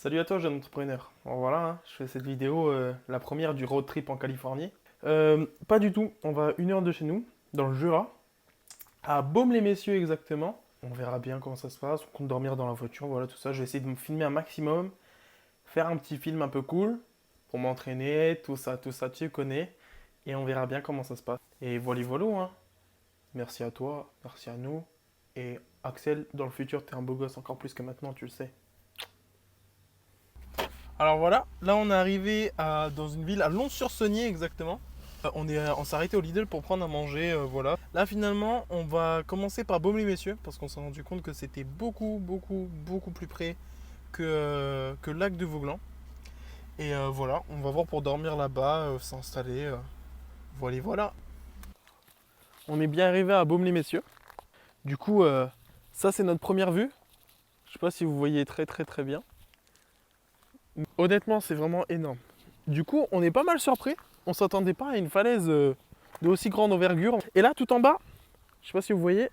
Salut à toi, jeune entrepreneur. Bon, voilà, hein, je fais cette vidéo, la première du road trip en Californie. Pas du tout, on va à 1 heure de chez nous, dans le Jura, à Baume-les-Messieurs exactement. On verra bien comment ça se passe, on compte dormir dans la voiture, voilà tout ça. Je vais essayer de me filmer un maximum, faire un petit film un peu cool, pour m'entraîner, tout ça, tu connais. Et on verra bien comment ça se passe. Et voilà, voilà, hein. Merci à toi, merci à nous. Et Axel, dans le futur, t'es un beau gosse encore plus que maintenant, tu le sais. Alors voilà, là on est arrivé dans une ville à Lons-sur-Saunier exactement. On s'est arrêté au Lidl pour prendre à manger, voilà. Là finalement, on va commencer par Baume-les-Messieurs parce qu'on s'est rendu compte que c'était beaucoup plus près que le lac de Vauglan. Et voilà, on va voir pour dormir là-bas, s'installer. Voilà, voilà. On est bien arrivé à Baume-les-Messieurs. Du coup, ça c'est notre première vue. Je sais pas si vous voyez très bien. Honnêtement, c'est vraiment énorme. Du coup, on est pas mal surpris. On s'attendait pas à une falaise de aussi grande envergure. Et là, tout en bas, je sais pas si vous voyez,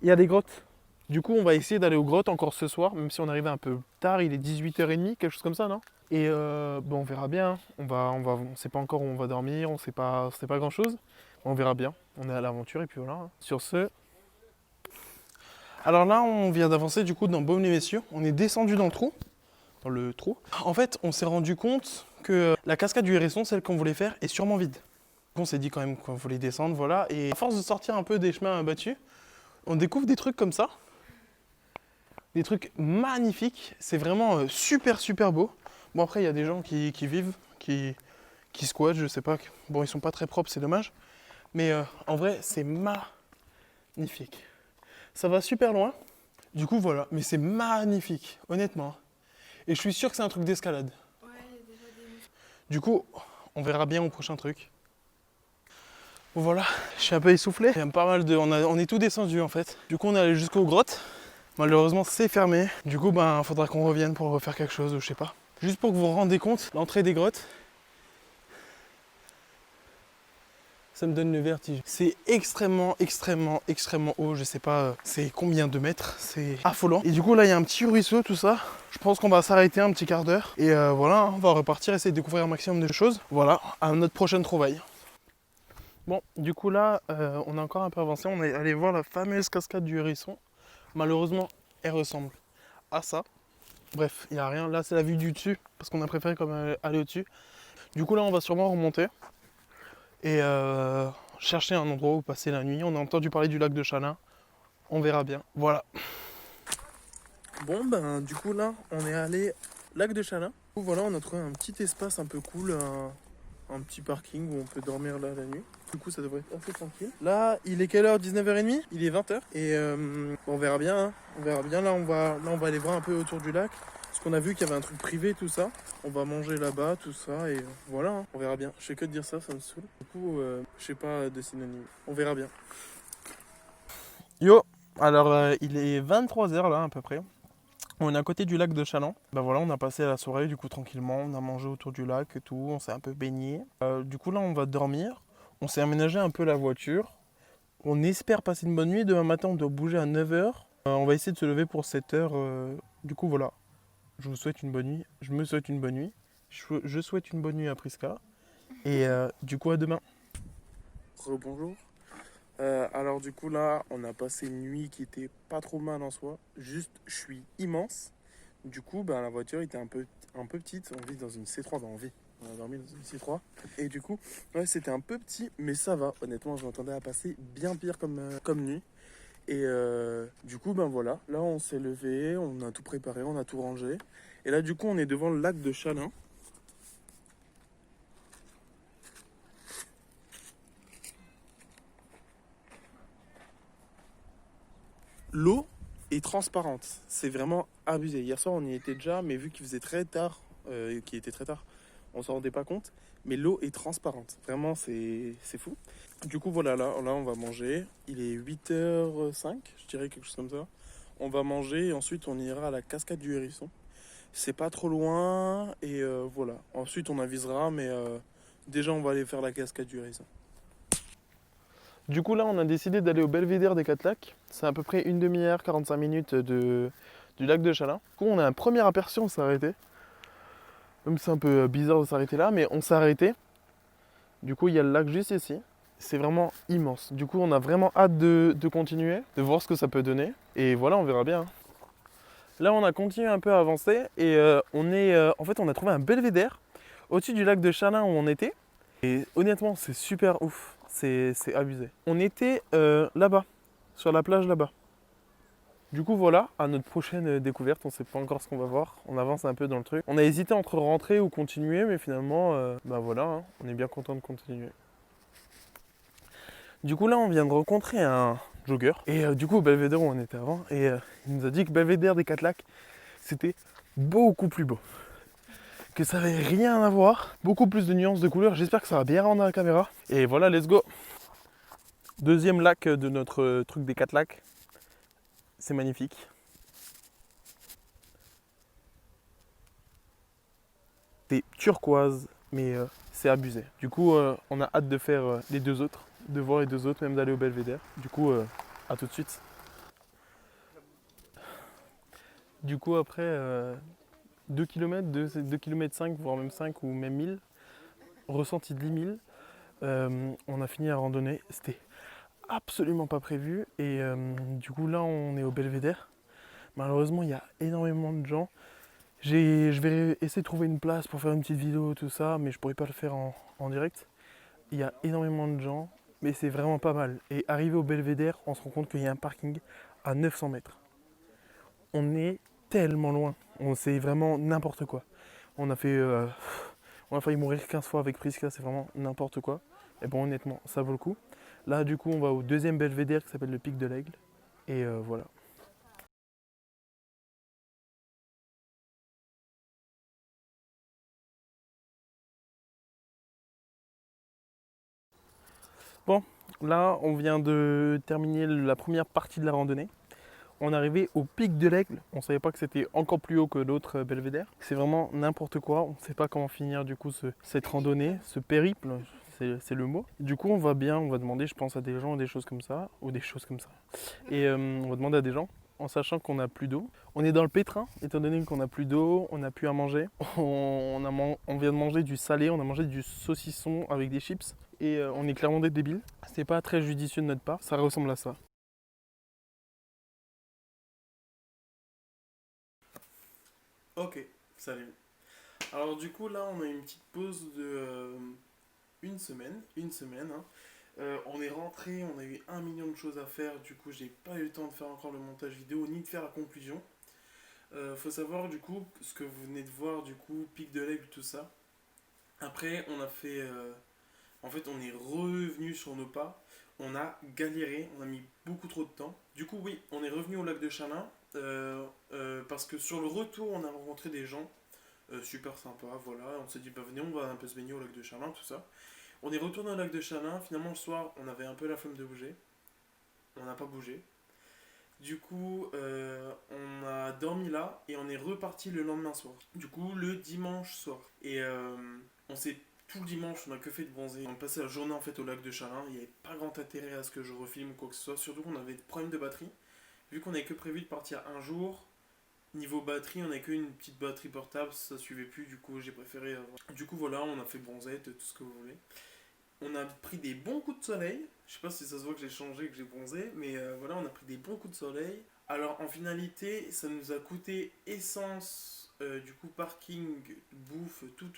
il y a des grottes. Du coup, on va essayer d'aller aux grottes encore ce soir, même si on arrive un peu tard, il est 18h30, quelque chose comme ça, non? Et bon, on verra bien. On sait pas encore où on va dormir, on sait pas grand-chose. On verra bien. On est à l'aventure et puis voilà, hein. Sur ce. Alors là, on vient d'avancer du coup dans Baume-les-Messieurs. On est descendu dans le trou. Dans le trou. En fait, on s'est rendu compte que la cascade du Hérisson, celle qu'on voulait faire, est sûrement vide. On s'est dit quand même qu'on voulait descendre, voilà. Et à force de sortir un peu des chemins battus, on découvre des trucs comme ça. Des trucs magnifiques. C'est vraiment super beau. Bon, après, il y a des gens qui vivent, qui squattent, je sais pas. Bon, ils sont pas très propres, c'est dommage. Mais en vrai, c'est magnifique. Ça va super loin. Du coup, voilà. Mais c'est magnifique, honnêtement. Et je suis sûr que c'est un truc d'escalade. Du coup, on verra bien au prochain truc. Bon, voilà, je suis un peu essoufflé. Il y a pas mal de. On est tout descendu en fait. Du coup, on est allé jusqu'aux grottes. Malheureusement, c'est fermé. Du coup, ben, faudra qu'on revienne pour refaire quelque chose, ou je sais pas. Juste pour que vous vous rendez compte, l'entrée des grottes, ça me donne le vertige. C'est extrêmement haut. Je sais pas, c'est combien de mètres. C'est affolant. Et du coup, là, il y a un petit ruisseau, tout ça. Je pense qu'on va s'arrêter un petit quart d'heure. Et voilà, on va repartir, essayer de découvrir un maximum de choses. Voilà, à notre prochaine trouvaille. Bon, du coup là, on a encore un peu avancé. On est allé voir la fameuse cascade du Hérisson. Malheureusement, elle ressemble à ça. Bref, il n'y a rien. Là, c'est la vue du dessus, parce qu'on a préféré comme aller au-dessus. Du coup là, on va sûrement remonter et chercher un endroit où passer la nuit. On a entendu parler du lac de Chalin. On verra bien. Voilà. Bon, ben du coup là, on est allé lac de Chalin. Du coup, voilà, on a trouvé un petit espace un peu cool, un petit parking où on peut dormir là la nuit. Du coup, ça devrait être assez tranquille. Là, il est quelle heure? 19h30. Il est 20h. Et on verra bien, hein. On verra bien. Là, on va aller voir un peu autour du lac. Parce qu'on a vu qu'il y avait un truc privé, tout ça. On va manger là-bas, tout ça. Et voilà, hein. On verra bien. Je fais que de dire ça, ça me saoule. Du coup, je sais pas de synonyme. On verra bien. Yo, alors il est 23h là, à peu près. On est à côté du lac de Chaland. Ben voilà, on a passé la soirée du coup tranquillement, on a mangé autour du lac et tout, on s'est un peu baigné. Du coup là on va dormir, on s'est aménagé un peu la voiture. On espère passer une bonne nuit, demain matin on doit bouger à 9h. On va essayer de se lever pour 7h. Du coup voilà, je vous souhaite une bonne nuit, je me souhaite une bonne nuit. Je souhaite une bonne nuit à Priska. Et du coup à demain. Rebonjour. Alors du coup là, on a passé une nuit qui était pas trop mal en soi. Juste, je suis immense. Du coup, ben, la voiture était un peu petite. On vit dans une C3, on a dormi dans une C3. Et du coup, ouais, c'était un peu petit, mais ça va. Honnêtement, je m'attendais à passer bien pire comme nuit. Et du coup, ben voilà. Là, on s'est levé, on a tout préparé, on a tout rangé. Et là, du coup, on est devant le lac de Chalin. L'eau est transparente. C'est vraiment abusé. Hier soir, on y était déjà, mais vu qu'il faisait très tard, qu'il était très tard, on s'en rendait pas compte. Mais l'eau est transparente. Vraiment, c'est fou. Du coup, voilà, là, on va manger. Il est 8h05, je dirais quelque chose comme ça. On va manger et ensuite, on ira à la cascade du Hérisson. C'est pas trop loin et voilà. Ensuite, on avisera, mais déjà, on va aller faire la cascade du Hérisson. Du coup, là, on a décidé d'aller au Belvédère des Quatre Lacs. C'est à peu près une demi-heure, 45 minutes du lac de Chalin. Du coup, on a un premier aperçu, on s'est arrêté. Même si c'est un peu bizarre de s'arrêter là, mais on s'est arrêté. Du coup, il y a le lac juste ici. C'est vraiment immense. Du coup, on a vraiment hâte de continuer, de voir ce que ça peut donner. Et voilà, on verra bien. Là, on a continué un peu à avancer et en fait, on a trouvé un belvédère au-dessus du lac de Chalin où on était. Et honnêtement, c'est super ouf. C'est abusé. On était là-bas, sur la plage là-bas. Du coup, voilà, à notre prochaine découverte. On ne sait pas encore ce qu'on va voir. On avance un peu dans le truc. On a hésité entre rentrer ou continuer, mais finalement, bah voilà, hein, on est bien content de continuer. Du coup, là, on vient de rencontrer un jogger. Et du coup, au belvédère où on était avant, et il nous a dit que belvédère des 4 lacs, c'était beaucoup plus beau. Que ça avait rien à voir, beaucoup plus de nuances de couleurs. J'espère que ça va bien rendre à la caméra. Et voilà, let's go. Deuxième lac de notre truc des 4 lacs. C'est magnifique. C'est turquoise, mais c'est abusé. Du coup, on a hâte de faire les deux autres, de voir les deux autres, même d'aller au belvédère. Du coup, à tout de suite. Du coup, après 2 km, 2 km 5, voire même 5 ou même 1000, ressenti de 10 000, on a fini la randonnée. C'était absolument pas prévu. Et du coup, là, on est au belvédère. Malheureusement, il y a énormément de gens. Je vais essayer de trouver une place pour faire une petite vidéo, tout ça, mais je pourrais pas le faire en direct. Il y a énormément de gens, mais c'est vraiment pas mal. Et arrivé au belvédère, on se rend compte qu'il y a un parking à 900 mètres. On est tellement loin. C'est vraiment n'importe quoi. On a fait, on a failli mourir 15 fois avec Priska, c'est vraiment n'importe quoi. Et bon, honnêtement, ça vaut le coup. Là, du coup, on va au deuxième belvédère qui s'appelle le Pic de l'Aigle. Et voilà. Bon, là, on vient de terminer la première partie de la randonnée. On est arrivé au Pic de l'Aigle. On ne savait pas que c'était encore plus haut que l'autre belvédère. C'est vraiment n'importe quoi. On ne sait pas comment finir du coup cette randonnée, ce périple, c'est le mot. Du coup, on va bien, on va demander, je pense, à des gens des choses comme ça, ou des choses comme ça. Et on va demander à des gens, en sachant qu'on n'a plus d'eau. On est dans le pétrin, étant donné qu'on n'a plus d'eau, on n'a plus à manger. On vient de manger du salé, on a mangé du saucisson avec des chips. Et on est clairement des débiles. C'est pas très judicieux de notre part, ça ressemble à ça. Ok, salut. Alors du coup là on a une petite pause de une semaine. Hein. On est rentré, on a eu 1 million de choses à faire, du coup j'ai pas eu le temps de faire encore le montage vidéo ni de faire la conclusion. Faut savoir du coup ce que vous venez de voir du coup, Pic de l'Aigle, tout ça. Après on a fait, en fait on est revenu sur nos pas, on a galéré, on a mis beaucoup trop de temps. Du coup oui, on est revenu au lac de Chalin parce que sur le retour on a rencontré des gens super sympa, voilà. On s'est dit, bah venez, on va un peu se baigner au lac de Chalin, tout ça. On est retourné au lac de Chalin. Finalement, le soir, on avait un peu la flemme de bouger. On n'a pas bougé. Du coup, on a dormi là et on est reparti le lendemain soir. Du coup, le dimanche soir. Et on s'est tout le dimanche, on a que fait de bronzer. On a passé la journée en fait au lac de Chalin. Il n'y avait pas grand intérêt à ce que je refilme ou quoi que ce soit. Surtout qu'on avait des problèmes de batterie. Vu qu'on n'avait que prévu de partir un jour, niveau batterie, on n'a qu'une petite batterie portable, ça suivait plus, du coup j'ai préféré. Du coup voilà, on a fait bronzette, tout ce que vous voulez. On a pris des bons coups de soleil. Je sais pas si ça se voit que j'ai changé, que j'ai bronzé, mais voilà, on a pris des bons coups de soleil. Alors en finalité, ça nous a coûté essence, du coup parking, bouffe, tout.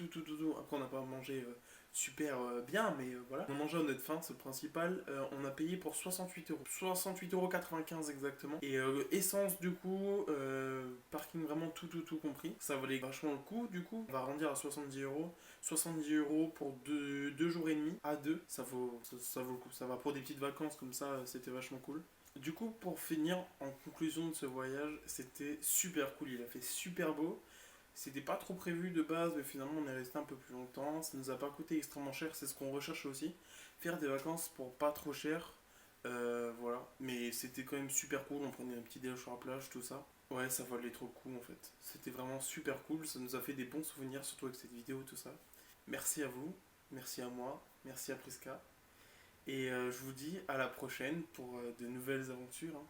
Après on n'a pas mangé super bien, mais voilà. On a mangé à notre faim, c'est le principal. On a payé pour 68 euros. 68,95 € exactement. Et essence du coup, parking vraiment tout compris. Ça valait vachement le coup du coup. On va arrondir à 70 euros. 70 € pour deux jours et demi à deux, ça vaut le coup. Ça va pour des petites vacances comme ça, c'était vachement cool. Du coup, pour finir, en conclusion de ce voyage, c'était super cool. Il a fait super beau. C'était pas trop prévu de base, mais finalement on est resté un peu plus longtemps. Ça nous a pas coûté extrêmement cher, c'est ce qu'on recherche aussi. Faire des vacances pour pas trop cher. Voilà. Mais c'était quand même super cool. On prenait un petit déj sur la plage, tout ça. Ouais, ça valait trop le coup en fait. C'était vraiment super cool. Ça nous a fait des bons souvenirs, surtout avec cette vidéo, tout ça. Merci à vous, merci à moi, merci à Priska. Et je vous dis à la prochaine pour de nouvelles aventures. Hein.